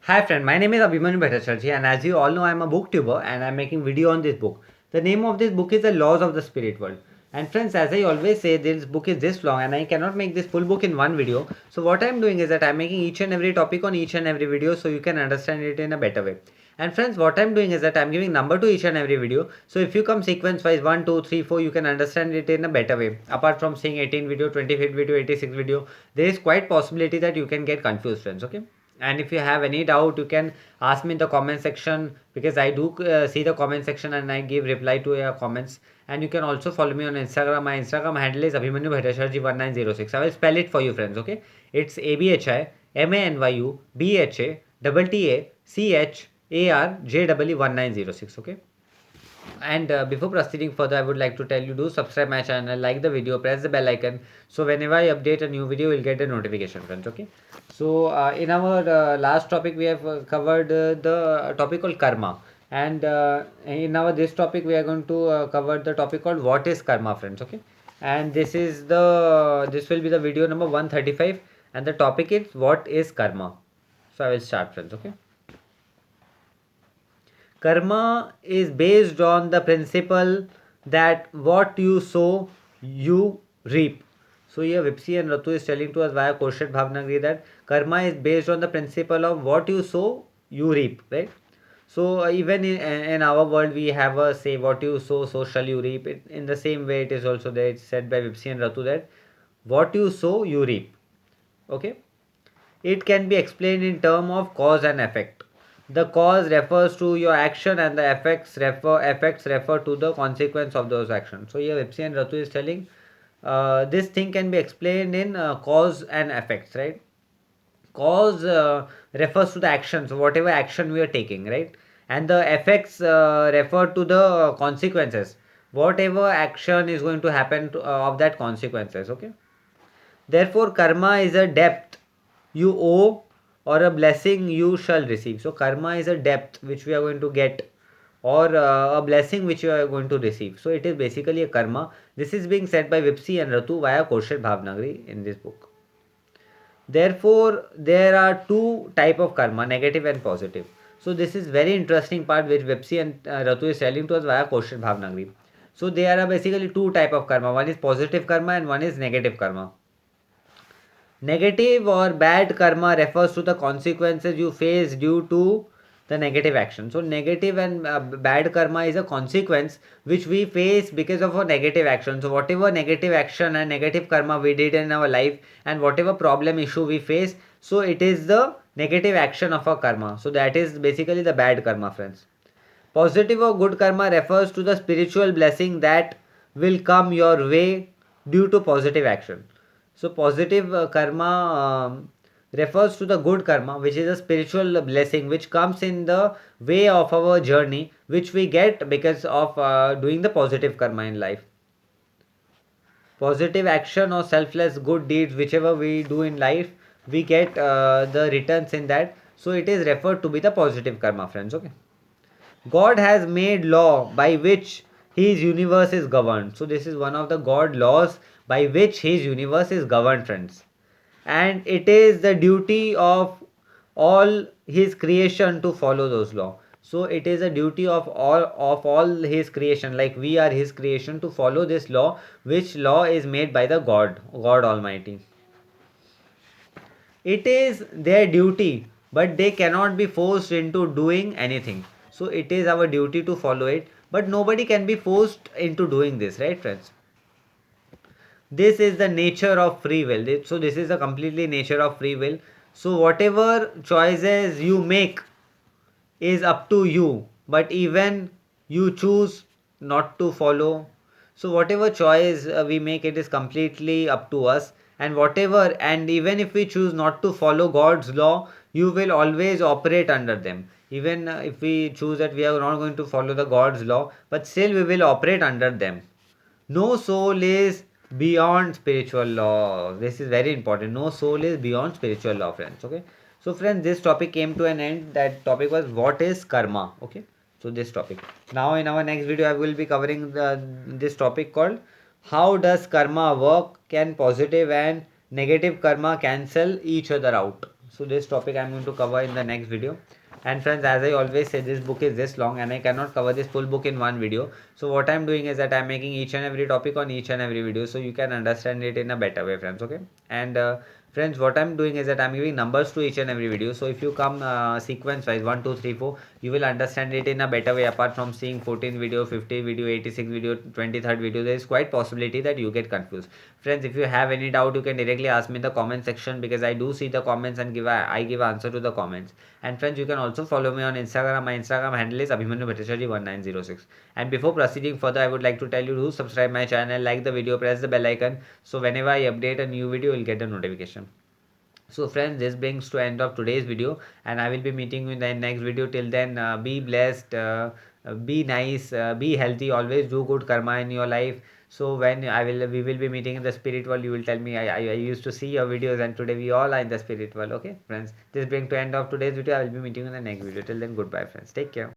Hi friend, my name is Abhimanyu Bhattacharjee and as you all know I am a booktuber and I am making video on this book. The name of this book is The Laws of the Spirit World. And friends, as I always say, this book is this long and I cannot make this full book in one video. So what I am doing is that I am making each and every topic on each and every video so you can understand it in a better way. And friends, what I am doing is that I am giving number to each and every video. So if you come sequence wise 1, 2, 3, 4, you can understand it in a better way. Apart from seeing 18 video, 25th video, 86th video, there is quite possibility that you can get confused friends, okay? And if you have any doubt you can ask me in the comment section because I do see the comment section and I give reply to your comments. And you can also follow me on Instagram. My Instagram handle is Abhimanyu Bhattacharjee 1906. I will spell it for you friends, okay? It's ABHIMANYU BHATTACHARJE 1906, okay? And before proceeding further, I would like to tell you, do subscribe my channel, like the video, press the bell icon, so whenever I update a new video you'll get a notification friends, okay? So in our last topic we have covered the topic called karma. And in our this topic we are going to cover the topic called what is karma friends, okay? And this will be the video number 135 and the topic is what is karma. So I will start friends, okay? Karma is based on the principle that what you sow, you reap. So here Vipsi and Ratu is telling to us via Koshet Bhavnagri that karma is based on the principle of what you sow, you reap, right? So even in our world we have a say, what you sow, so shall you reap. In the same way it is also there, it's said by Vipsi and Ratu that what you sow, you reap. Okay. It can be explained in terms of cause and effect. The cause refers to your action and the effects refer to the consequence of those actions. So here Ipsi and Ratu is telling this thing can be explained in cause and effects, right? Cause refers to the actions, whatever action we are taking, right? And the effects refer to the consequences, whatever action is going to happen of that consequences, okay? Therefore, karma is a debt you owe or a blessing you shall receive. So, karma is a debt which we are going to get or a blessing which you are going to receive. So, it is basically a karma. This is being said by Vipsi and Ratu via Koshet Bhavnagri in this book. Therefore, there are two type of karma, negative and positive. So, this is very interesting part which Vipsi and Ratu is telling to us via Koshet Bhavnagri. So, there are basically two type of karma. One is positive karma and one is negative karma. Negative or bad karma refers to the consequences you face due to the negative action. So, negative and bad karma is a consequence which we face because of a negative action. So, whatever negative action and negative karma we did in our life and whatever problem issue we face, so it is the negative action of our karma. So, that is basically the bad karma, friends. Positive or good karma refers to the spiritual blessing that will come your way due to positive action. So, positive karma refers to the good karma, which is a spiritual blessing which comes in the way of our journey, which we get because of doing the positive karma in life. Positive action or selfless good deeds, whichever we do in life, we get the returns in that. So, it is referred to be the positive karma, friends. Okay. God has made law by which his universe is governed. So this is one of the God laws by which his universe is governed, friends. And it is the duty of all his creation to follow those laws. So it is a duty of all his creation, like we are his creation, to follow this law, which law is made by the God Almighty. It is their duty, but they cannot be forced into doing anything. So it is our duty to follow it, but nobody can be forced into doing this, right friends? This is the nature of free will. So this is the completely nature of free will. So whatever choices you make is up to you, but even you choose not to follow. So whatever choice we make, it is completely up to us. And whatever, and even if we choose not to follow God's law, you will always operate under them. Even if we choose that we are not going to follow the God's law, but still we will operate under them. No soul is beyond spiritual law. This is very important. No soul is beyond spiritual law, friends. Okay. So, friends, this topic came to an end. That topic was what is karma. Okay. So, this topic. Now, in our next video, I will be covering this topic called how does karma work? Can positive and negative karma cancel each other out? So this topic I'm going to cover in the next video. And friends, as I always say, this book is this long and I cannot cover this full book in one video. So what I'm doing is that I'm making each and every topic on each and every video, so you can understand it in a better way, friends. Okay. And friends, what I'm doing is that I'm giving numbers to each and every video. So if you come sequence wise 1 2 3 4, you will understand it in a better way. Apart from seeing 14 video, 50 video, 86 video, 23rd video, there is quite possibility that you get confused. Friends, if you have any doubt, you can directly ask me in the comment section, because I do see the comments and I give answer to the comments. And friends, you can also follow me on Instagram. My Instagram handle is Abhimanyu Bhattacharjee 1906. And before proceeding further, I would like to tell you to subscribe my channel, like the video, press the bell icon, so whenever I update a new video, you'll get a notification. So friends, this brings to end of today's video, and I will be meeting you in the next video. Till then, be blessed, be nice, be healthy, always do good karma in your life. So when we will be meeting in the spirit world, you will tell me I used to see your videos, and today we all are in the spirit world. Okay friends, this brings to end of today's video. I will be meeting you in the next video. Till then, goodbye friends, take care.